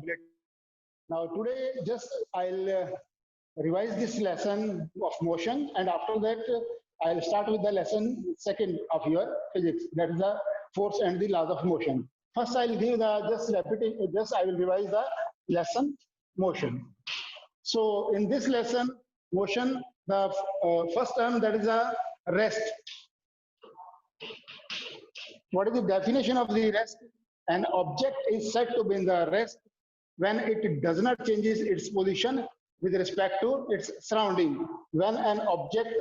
complete. Now today just I'll revise this lesson of motion, and after that I'll start with the lesson second of your physics, that is the force and the laws of motion. First I'll give the just repeating, just I will revise the lesson motion. So in this lesson motion, the first term, that is a rest. What is the definition of the rest? An object is said to be in the rest when it does not changes its position with respect to its surrounding. When an object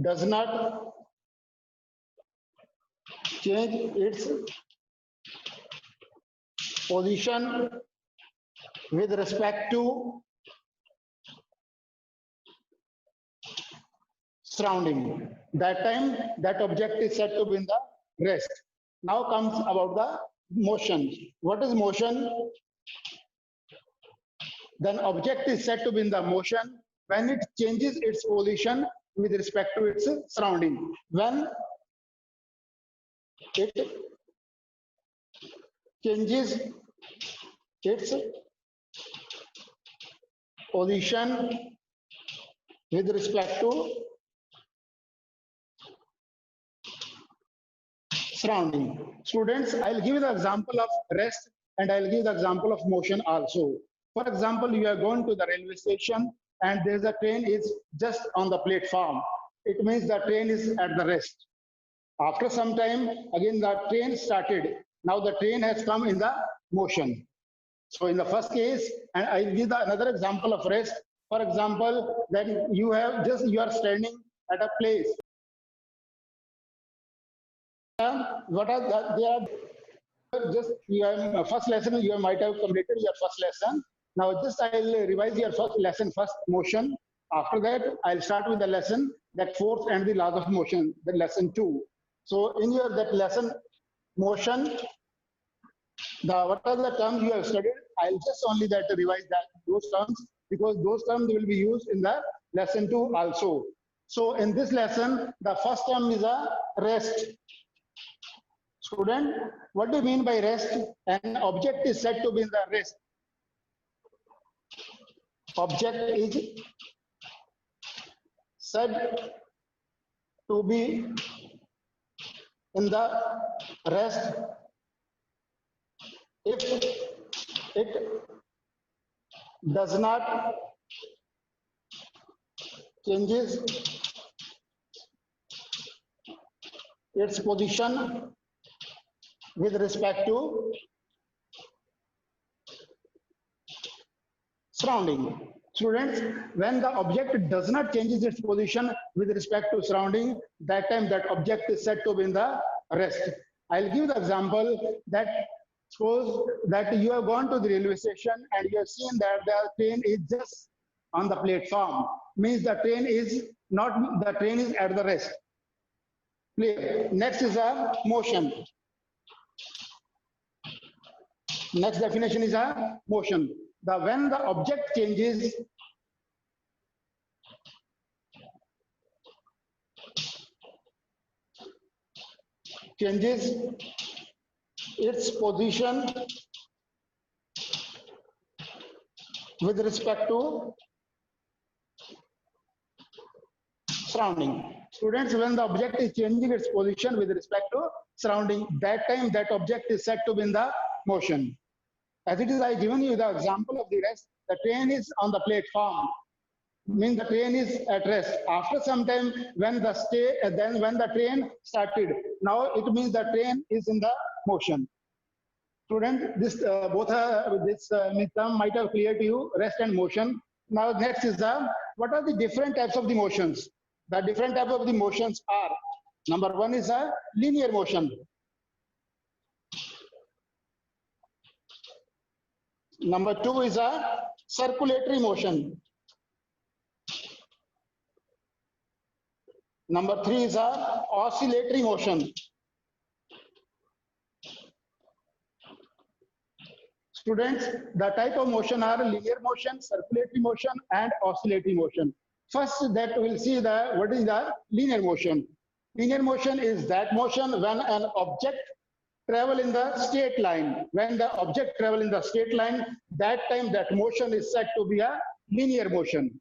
does not change its position with respect to surrounding, that time that object is said to be in the rest. Now comes about the motion. What is motion? Then object is said to be in the motion when it changes its position with respect to its surrounding. When it changes its position with respect to surrounding. Students, I'll give you the example of rest and I'll give the example of motion also. For example, you are going to the railway station and there's a train is just on the platform. It means the train is at the rest. After some time, again the train started. Now the train has come in the motion. So in the first case, and I will give another example of rest. For example, then you are standing at a place. What are they are just your first lesson, you might have completed your first lesson. Now just I'll revise your first lesson first, motion. After that I'll start with the lesson that force and the laws of motion, the lesson 2. So in your that lesson motion, what are the terms you have studied? I'll just only that revise those terms, because those terms will be used in the lesson 2 also. So in this lesson, the first term is a rest. Student, what do you mean by rest? An object is said to be in the rest. Object is said to be in the rest if it does not changes its position with respect to surrounding. Students, when the object does not changes its position with respect to surrounding, that time that object is said to be in the rest. I'll give the example that suppose that you have gone to the railway station and you have seen that the train is just on the platform. Means the train is at the rest. Clear. Next is a motion. Next definition is a motion. When the object changes its position with respect to surrounding. Students, when the object is changing its position with respect to surrounding, that time that object is said to be in the motion. As it is, I given you the example of the rest. The train is on the platform, means the train is at rest. After some time, when the train started, now it means the train is in the motion. Student, this term might have clear to you, rest and motion. Now next is what are the different types of the motions? The different types of the motions are: number 1 is a linear motion. Number 2 is a circulatory motion. Number 3 is a oscillatory motion. Students, the type of motion are linear motion, circulatory motion, and oscillatory motion. First, that we'll see what is the linear motion. Linear motion is that motion when an object travel in the straight line. When the object travel in the straight line, that time that motion is said to be a linear motion.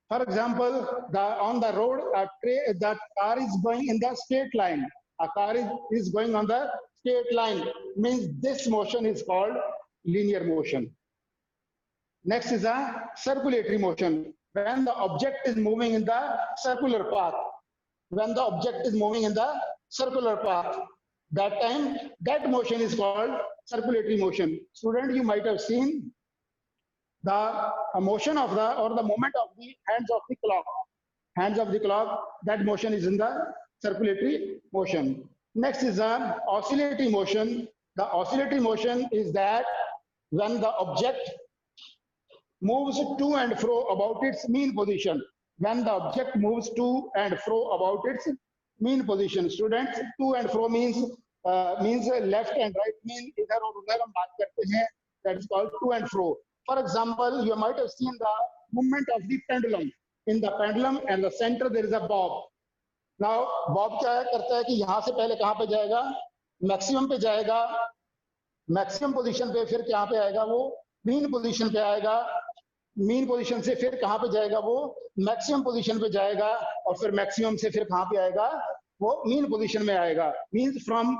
For example, on the road, that car is going in the straight line. A car is going on the straight line, means this motion is called linear motion. Next is a circulatory motion. When the object is moving in the circular path, when the object is moving in the circular path, that time that motion is called circulatory motion. Student, you might have seen the motion of the or the movement of the hands of the clock. Hands of the clock, that motion is in the circulatory motion. Next is the oscillatory motion. The oscillatory motion is that when the object moves to and fro about its mean position. When the object moves to and fro about its mean position. Students, to and fro means left and right, mean इधर और उधर हम बात करते हैं. That is called to and fro. For example, you might have seen the movement of the pendulum. In the pendulum and the center there is a bob. Now bob क्या करता है कि यहाँ से पहले कहाँ पे जाएगा? मैक्सिमम पे जाएगा. मैक्सिमम पोजीशन पे फिर कहाँ पे आएगा? वो मीन पोजीशन पे आएगा. मीन पोजीशन से फिर कहाँ पे जाएगा? वो मैक्सिमम पोजीशन पे जाएगा और फिर मैक्सिमम से फिर कहाँ पे आएगा? वो मीन पोजीशन में आएगा. Means from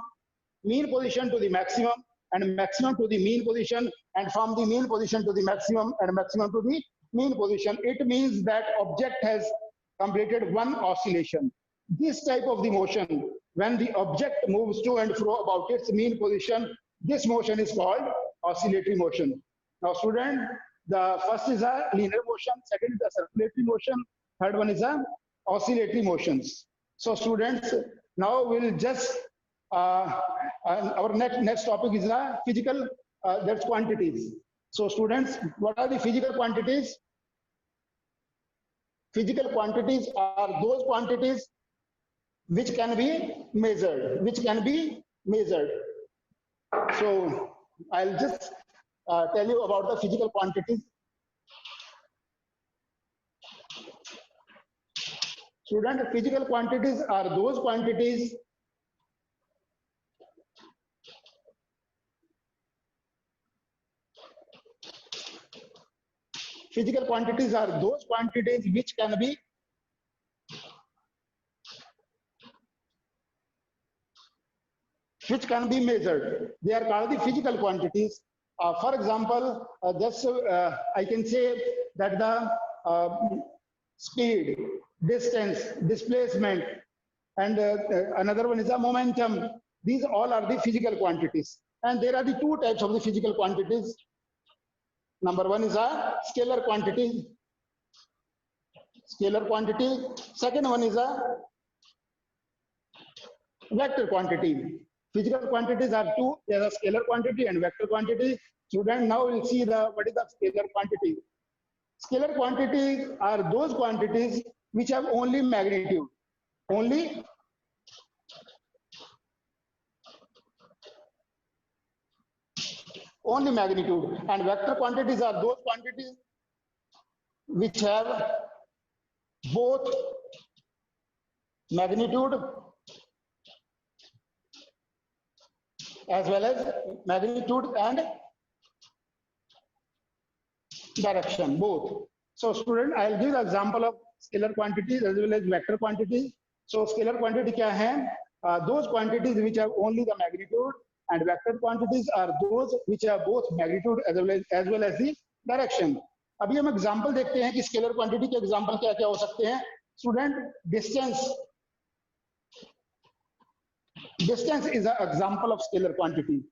mean position to the maximum and maximum to the mean position, and from the mean position to the maximum and maximum to the mean position. It means that object has completed one oscillation. This type of the motion, when the object moves to and fro about its mean position, this motion is called oscillatory motion. Now student, the first is a linear motion, second is a circulatory motion, third one is a oscillatory motions. So students, now we'll just our next topic is physical, that's quantities. So students, what are the physical quantities? Physical quantities are those quantities which can be measured, So I'll just tell you about the physical quantities. Student, physical quantities are those quantities Physical quantities are those quantities which can be measured. They are called the physical quantities. For example, I can say that the speed, distance, displacement, and another one is the momentum. These all are the physical quantities. And there are the two types of the physical quantities. Number one is a scalar quantity. Second one is a vector quantity. Physical quantities are two. There is a scalar quantity and vector quantity. Student, now we'll see what is the scalar quantity. Scalar quantities are those quantities which have only magnitude. Only magnitude. And vector quantities are those quantities which have both magnitude as well as magnitude and direction, both. So student, I'll give the example of scalar quantities as well as vector quantities. So scalar quantity क्या है? Those quantities which have only the magnitude, and vector quantities are those which have both magnitude as well as the direction. अभी हम example देखते हैं कि scalar quantity के example क्या क्या हो सकते हैं. Student, distance is an example of scalar quantity.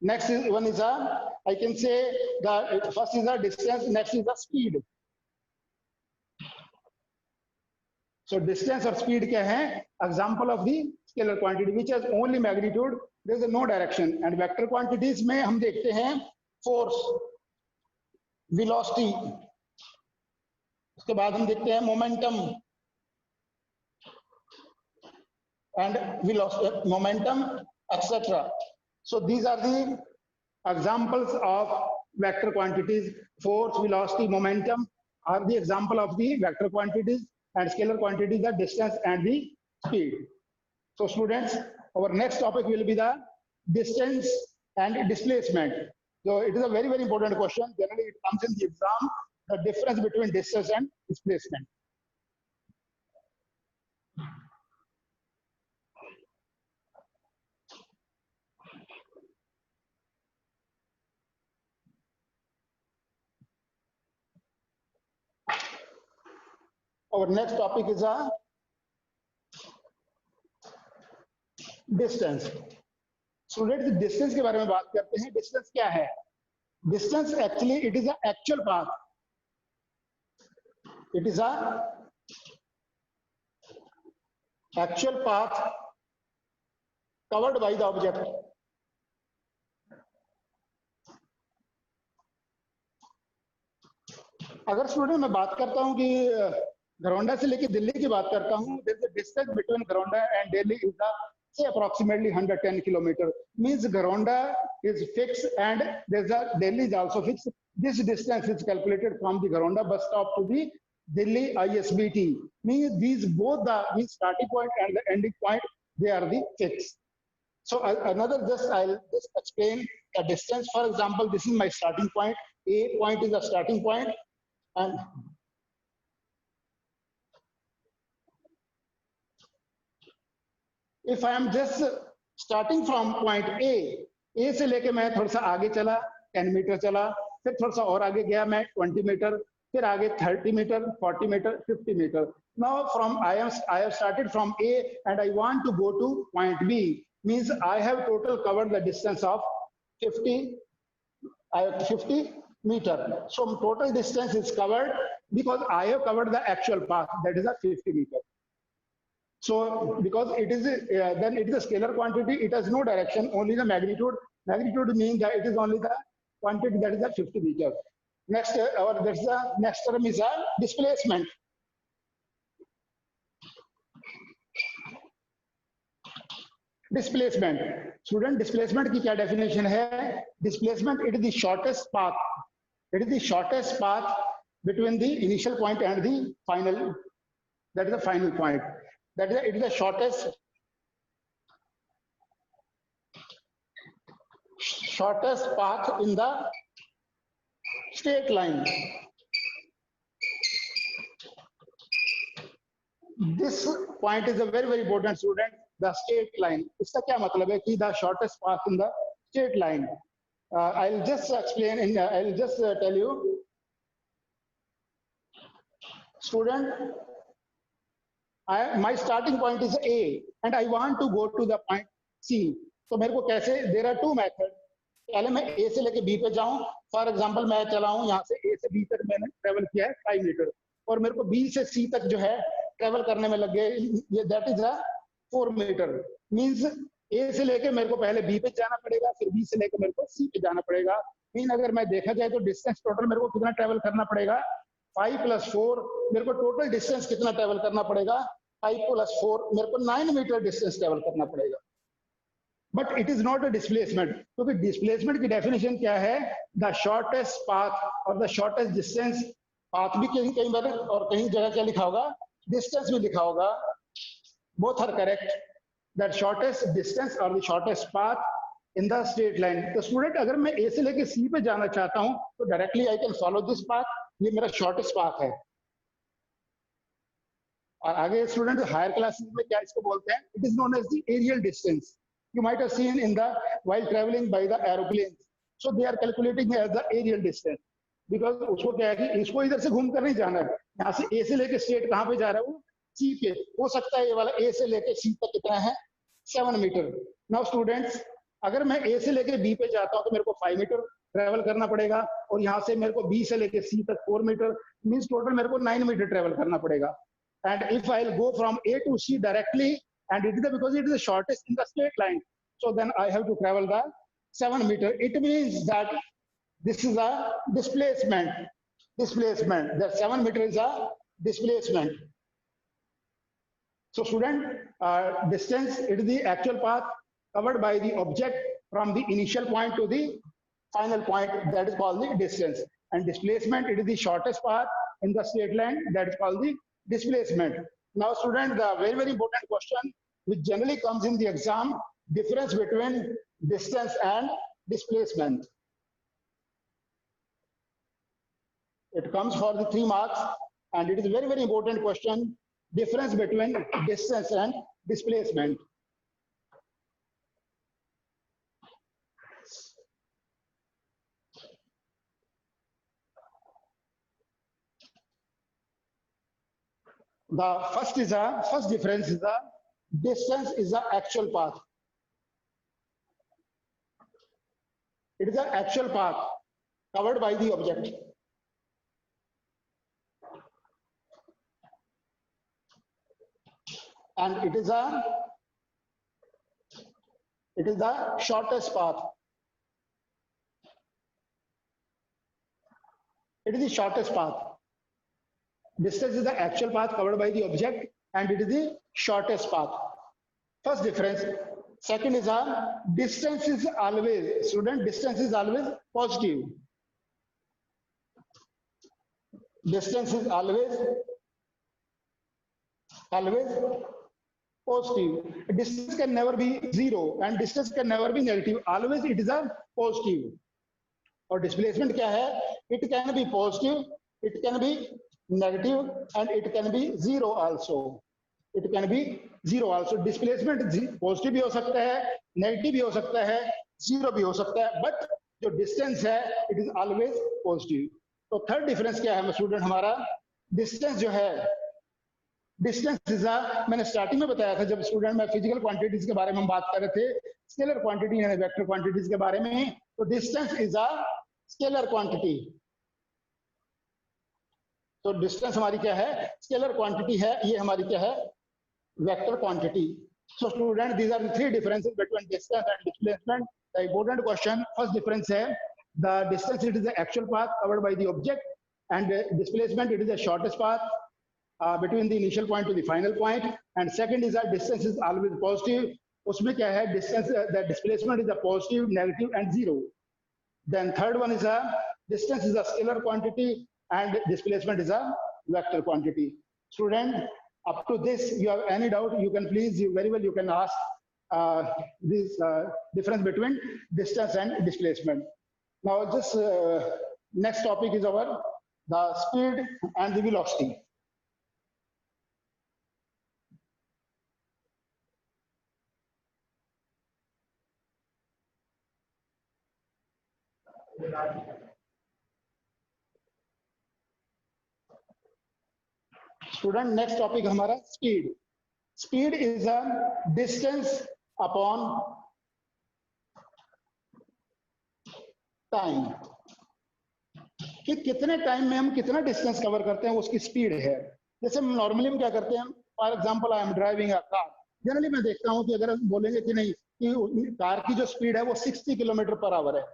Next one is I can say the first is a distance, next is the speed. So distance or speed क्या है? Example of the scalar quantity which has only magnitude, there is no direction. And vector quantities में हम देखते हैं force, velocity, उसके बाद हम देखते हैं momentum and velocity, momentum, etc. So these are the examples of vector quantities. Force, velocity, momentum are the example of the vector quantities, and scalar quantities are distance and the speed. So students, our next topic will be the distance and displacement. So it is a very, very important question. Generally, it comes in the exam, the difference between distance and displacement. Our next topic is a distance. Students distance के बारे में बात करते हैं. Distance क्या है? Distance actually it is a actual path. It is a actual path covered by the object. अगर student मैं बात करता हूं कि घरौंडा से लेके दिल्ली की बात करता हूं, there is a distance between Garonda and Delhi is the say approximately 110 kilometer. Means Garonda is fixed and there's a Delhi is also fixed. This distance is calculated from the Garonda bus stop to the Delhi ISBT. Means these both the starting point and the ending point, they are the fixed. So I'll just explain the distance. For example, this is my starting point. A point is the starting point, and if I am just starting from point A से लेके मैं थोड़ा सा आगे चला 10 metre चला, फिर थोड़ा सा और आगे गया मैं 20 मीटर, फिर आगे 30 metre, 40 metre, 50 metre. Now from I have started from A and I want to go to point B. Means I have total covered the distance of 50 meter. So total distance is covered because I have covered the actual path, that is a 50 meter. So because it is then it is a scalar quantity, it has no direction, only the magnitude. Magnitude means that it is only the quantity, that is the 50 meter. Next, that's the next term is a displacement. Displacement. Student, displacement की क्या definition है? Displacement, it is the shortest path. It is the shortest path between the initial point and the final. That is the final point. That is it is the shortest path in the straight line. This point is a very, very important, student. The straight line. इसका क्या मतलब है कि the shortest path in the straight line. I'll just explain. I'll just tell you, student. My starting point is A and I want to go to the point C. तो मेरे को कैसे? There are two methods. पहले मैं A से लेके B पे जाऊं. फॉर एग्जाम्पल मैं चला हूं यहाँ से A से B तक मैंने ट्रेवल किया है 5 मीटर और मेरे को B से C तक जो है ट्रेवल करने में लग गए, ये that is 4 metre. Means A से लेके मेरे को पहले B पे जाना पड़ेगा, फिर B से लेके मेरे को C पे जाना पड़ेगा. मीन अगर मैं देखा जाए तो डिस्टेंस टोटल मेरे को कितना ट्रेवल करना पड़ेगा? 5 + 4. मेरे को टोटल डिस्टेंस कितना ट्रेवल करना पड़ेगा? 5 + 4. मेरे को 9 मीटर डिस्टेंस ट्रेवल करना पड़ेगा. But it is not a displacement, क्योंकि डिस्प्लेसमेंट की डेफिनेशन क्या है? द शॉर्टेस्ट पाथ और द शॉर्टेस्ट डिस्टेंस. पाथ भी कहीं बार और कहीं जगह क्या लिखा होगा? डिस्टेंस भी लिखा होगा. Both are correct. That shortest distance और the shortest path in the straight line. तो स्टूडेंट, अगर मैं ए से लेके सी पे जाना चाहता हूं तो directly I can follow this path. ये मेरा शॉर्टेस्ट पाथ है. और आगे स्टूडेंट हायर क्लासेस में क्या इसको बोलते हैं? It is known as the aerial distance. You might have seen in the while traveling by the aeroplanes. So they are calculating as the aerial distance because उसको क्या है कि इसको इधर से घूम कर नहीं जाना है. यहाँ से A से लेके स्ट्रेट कहाँ पे जा रहा है? वो C पे. हो सकता है ये वाला A से लेके C तक कितना है? 7 मीटर. नाउ स्टूडेंट्स, अगर मैं A से लेके B पे जाता हूँ तो मेरे को 5 मीटर ट्रेवल करना पड़ेगा और यहाँ से मेरे को B से लेके C तक 4 मीटर. मीन्स टोटल मेरे को 9 मीटर ट्रेवल करना पड़ेगा. And if I will go from A to C directly, and it is because it is the shortest in the straight line, so then I have to travel the 7 meter. It means that this is a displacement. That 7 meter is a displacement. So student, distance, it is the actual path covered by the object from the initial point to the final point, that is called the distance. And displacement, it is the shortest path in the straight line, that is called the displacement. Now, student, the very, very important question which generally comes in the exam, difference between distance and displacement. It comes for the 3 marks, and it is a very, very important question, difference between distance and displacement. The first difference is the distance is the actual path. It is the actual path covered by the object. And it is the shortest path. It is the shortest path. Distance is the actual path covered by the object, and it is the shortest path. First difference. Second is distance is always, student, distance is always positive. Distance is always positive. Distance can never be zero, and distance can never be negative. Always it is a positive. और displacement क्या है? It can be positive, it can be negative, and it can be zero also. It can be zero also. Displacement positive भी हो सकता है, negative भी हो सकता है, zero भी हो सकता है, but जो distance है, it is always positive. तो third difference क्या है स्टूडेंट हमारा? Distance जो है, distance is मैंने स्टार्टिंग में बताया था जब स्टूडेंट में फिजिकल क्वांटिटीज के बारे में हम बात कर रहे थे, स्केलर क्वांटिटी यानी वेक्टर क्वांटिटीज के बारे में, तो distance is a scalar quantity. तो डिस्टेंस हमारी क्या है? स्केलर क्वांटिटी है. ये हमारी क्या है? Vector quantity. So student, these are the three differences between distance and displacement. The important question, first difference है the distance it is the actual path covered by the object, and displacement it is the shortest path between the initial point to the final point. And second is that distance is always positive. उसमें क्या है? Distance, the displacement is a positive, negative, and zero. Then third one is a distance is a scalar quantity and displacement is a vector quantity. Student, up to this, you have any doubt? You can please, very well, you can ask this difference between distance and displacement. Now, just next topic is the speed and the velocity. Student, next topic हमारा speed. Speed is a distance upon time, कि कितने time में हम कितना distance cover करते हैं उसकी speed है. जैसे नॉर्मली हम क्या करते हैं, for example I am driving a car. Generally मैं देखता हूं कि अगर हम बोलेंगे कि नहीं कि कार की जो स्पीड है वो 60 किलोमीटर पर आवर है,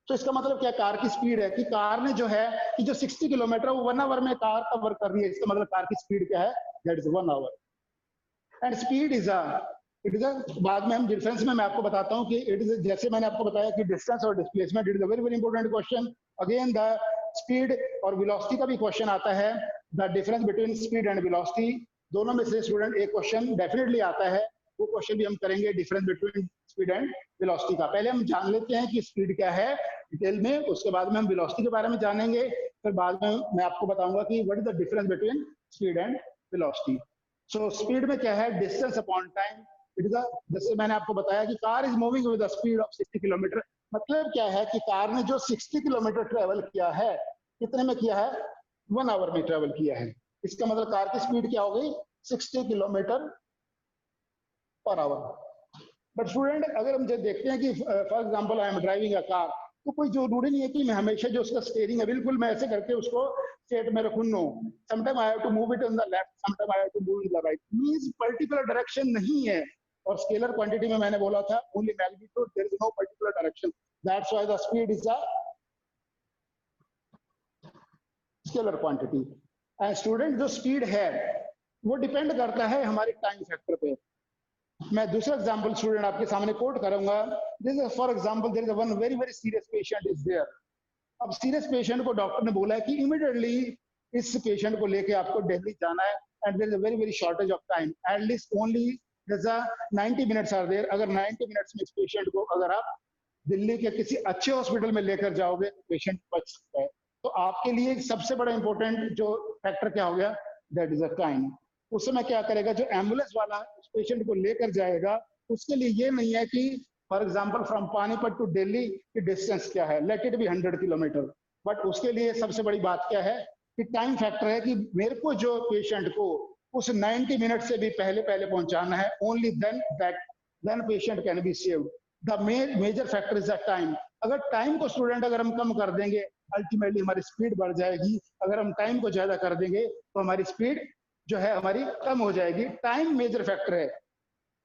तो इसका मतलब क्या? कार की स्पीड है कि कार ने जो है कि जो 60 किलोमीटर वो 1 आवर में कार कवर कर रही है, इसका मतलब कार की स्पीड क्या है? That is 1 hour. And speed is it is बाद में हम डिफरेंस में मैं आपको बताता हूं कि इट इज, जैसे मैंने आपको बताया कि डिस्टेंस और displacement, it is a very very important question. Again the speed और वेलोसिटी का भी क्वेश्चन आता है, the difference between speed and velocity. दोनों में से स्टूडेंट एक क्वेश्चन डेफिनेटली आता है, वो क्वेश्चन भी हम करेंगे, difference between speed and velocity का. पहले हम जान लेते हैं कि स्पीड क्या है डिटेल में, उसके बाद में हम वेलोसिटी के बारे में जानेंगे, फिर बाद में मैं आपको बताऊंगा कि what is the difference between speed and velocity. So speed में क्या है? Distance upon time. It is, जैसे मैंने आपको बताया कि car is moving with the speed of 60 kilometre. मतलब क्या है कि कार ने जो 60 किलोमीटर ट्रेवल किया है, कितने में किया है? 1 आवर में ट्रेवल किया है. इसका मतलब कार की स्पीड क्या हो गई? 60 kilometre per hour. But student, अगर हम जब देखते हैं कि for example I am driving a car, तो कोई जरूरी नहीं है कि मैं हमेशा जो उसका स्टीयरिंग है बिल्कुल मैं ऐसे करके उसको स्ट्रेट में रखूं. No, sometime I have to move it on the left, sometime I have to move in the right. Means particular direction नहीं है. और स्केलर क्वांटिटी में मैंने बोला था only magnitude, there is no particular direction. That's why the speed is a scalar quantity. And student, जो speed है वो डिपेंड करता है हमारे टाइम फैक्टर पे. मैं दूसरा एग्जांपल स्टूडेंट आपके सामने कोट करूंगा. This for example, there is one very very serious patient is there. अब सीरियस पेशेंट को डॉक्टर ने बोला है कि इमीडिएटली इस पेशेंट को लेके आपको दिल्ली जाना है and there is a very shortage of time, at least only there's a 90 minutes are there. अगर 90 मिनट्स में इस पेशेंट को अगर आप दिल्ली के किसी अच्छे हॉस्पिटल में लेकर जाओगे तो पेशेंट बच सकता है। तो आपके लिए सबसे बड़ा इंपॉर्टेंट जो फैक्टर क्या हो गया, दैट इज अ टाइम। उस समय क्या करेगा, जो एम्बुलेंस वाला उस पेशेंट को लेकर जाएगा, उसके लिए ये नहीं है कि for example from Panipat to Delhi की डिस्टेंस क्या है, let it be 100 kilometre, but उसके लिए सबसे बड़ी बात क्या है कि टाइम फैक्टर है कि मेरे को जो पेशेंट को उस 90 मिनट से भी पहले पहले पहुंचाना है, only then patient can be saved. The major factor is the time. अगर टाइम को स्टूडेंट अगर हम कम कर देंगे, अल्टीमेटली हमारी स्पीड बढ़ जाएगी। अगर हम टाइम को ज्यादा कर देंगे तो हमारी स्पीड जो है हमारी कम हो जाएगी। टाइम मेजर फैक्टर है।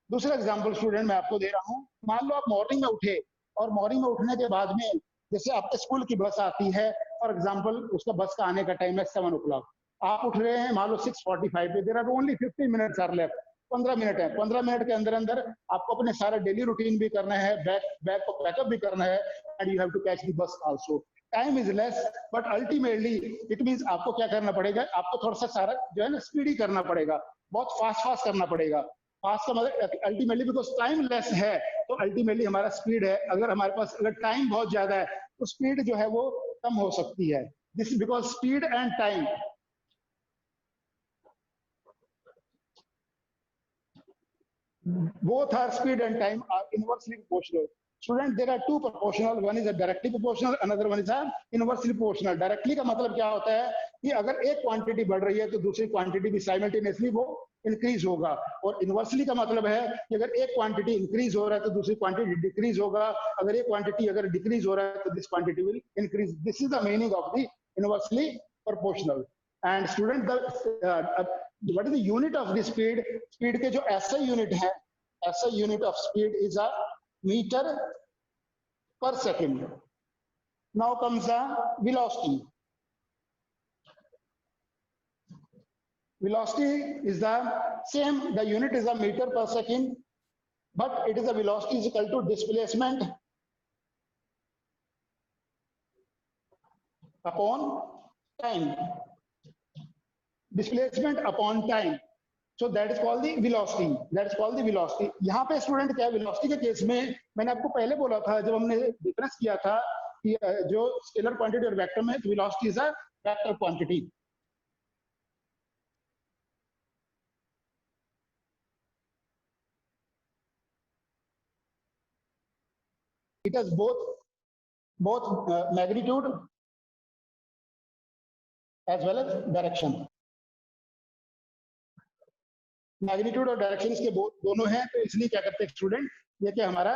दूसरा एग्जांपल स्टूडेंट मैं आपको दे रहा हूँ, मान लो आप मॉर्निंग में उठे और मॉर्निंग में उठने के बाद में जैसे आपके स्कूल की बस आती है, फॉर एग्जाम्पल उसका बस का आने का टाइम है 7 o'clock, आप उठ रहे हैं मान लो 6:45 पे, there are only 15 minutes are left, 15 minute है। 15 मिनट के अंदर अंदर आपको अपने सारे डेली रूटीन भी करना है, बैग को पैकअप भी करना है, and you have to catch the bus also. Time is less but ultimately it means आपको क्या करना पड़ेगा, आपको थोड़ा सा सारा जो है ना स्पीड ही करना पड़ेगा, बहुत फास्ट करना पड़ेगा। फास्ट का मतलब अल्टीमेटली बिकॉज टाइम लेस है तो अल्टीमेटली हमारा स्पीड है, अगर हमारे पास अगर टाइम बहुत ज्यादा है तो स्पीड जो है वो कम हो सकती है। This because speed and time both are speed and time are inversely proportional. Student, there are two proportional, one is a directly proportional, another one is a inversely proportional. Directly का मतलब क्या होता है कि अगर एक क्वांटिटी बढ़ रही है तो दूसरी क्वांटिटी भी साइमल्टेनियसली वो इंक्रीज होगा, और इनवर्सली का मतलब है कि अगर एक क्वांटिटी इंक्रीज हो रहा है तो दूसरी क्वांटिटी डिक्रीज होगा, अगर एक क्वांटिटी अगर डिक्रीज हो रहा है तो this quantity will increase. This is the meaning of the inversely proportional. And student what is the unit of the speed? Speed के जो SI यूनिट है, SI unit of speed is a metre per second. Now comes the velocity. Velocity is the same, the unit is a meter per second, but it is a velocity is equal to displacement upon time. Displacement upon time. So that is called the velocity. That is called the velocity. यहाँ पे student क्या velocity के case में मैंने आपको पहले बोला था जब हमने डिफरेंस किया था कि जो स्केलर क्वांटिटी और वेक्टर में velocity is a vector quantity. It has both magnitude as well as direction. Magnitude और डायरेक्शन इसके दोनों हैं, तो इसलिए क्या करते हैं स्टूडेंट, ये कि हमारा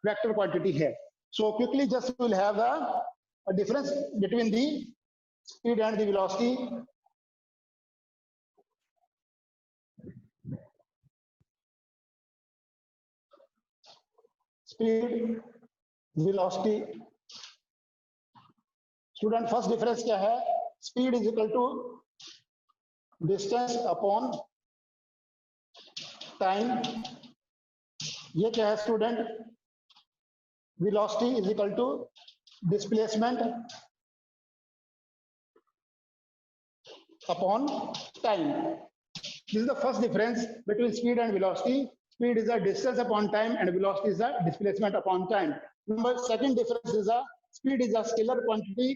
वेक्टर क्वांटिटी है। So quickly just will have the difference between the speed and the velocity. Speed velocity student, first difference क्या है, speed is equal to distance upon time. ये क्या है स्टूडेंट, velocity is equal to displacement upon time. This is the first difference between speed and velocity. Speed is a distance upon time and velocity is a displacement upon time. Number second difference is a speed is a scalar quantity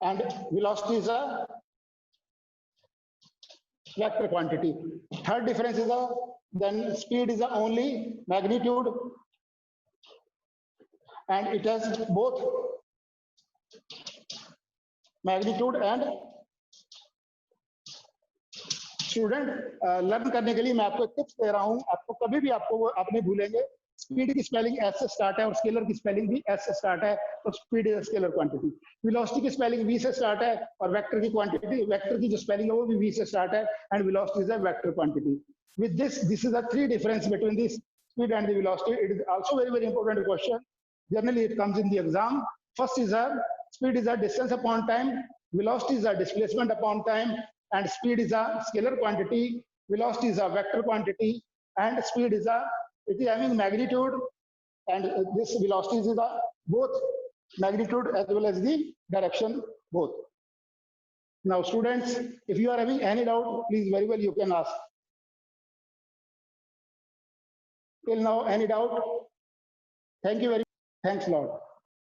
and velocity is a vector quantity. Third difference is then speed is only magnitude and it has both magnitude and student learn करने के लिए मैं आपको tips दे रहा हूं। आपको कभी भी आपको आप नहीं भूलेंगे, स्पीड की स्पेलिंग एस से स्टार्ट है और स्केलर की स्पेलिंग भी एस से स्टार्ट है, तो speed is scalar quantity. Velocity की स्पेलिंग वी से स्टार्ट है और वेक्टर की क्वांटिटी, वेक्टर की जो स्पेलिंग है वो भी वी से स्टार्ट है, and velocity is a vector quantity. With this is the three difference between this speed and the velocity. It is also very important question, generally it comes in the exam. First is a speed is a distance upon time, velocity is a displacement upon time, and speed is a scalar quantity, velocity is a vector quantity, and speed is a, it is having magnitude, and this velocity is a both magnitude as well as the direction both. Now, students, if you are having any doubt, please very well you can ask. Till now, any doubt? Thank you very much. Thanks a lot.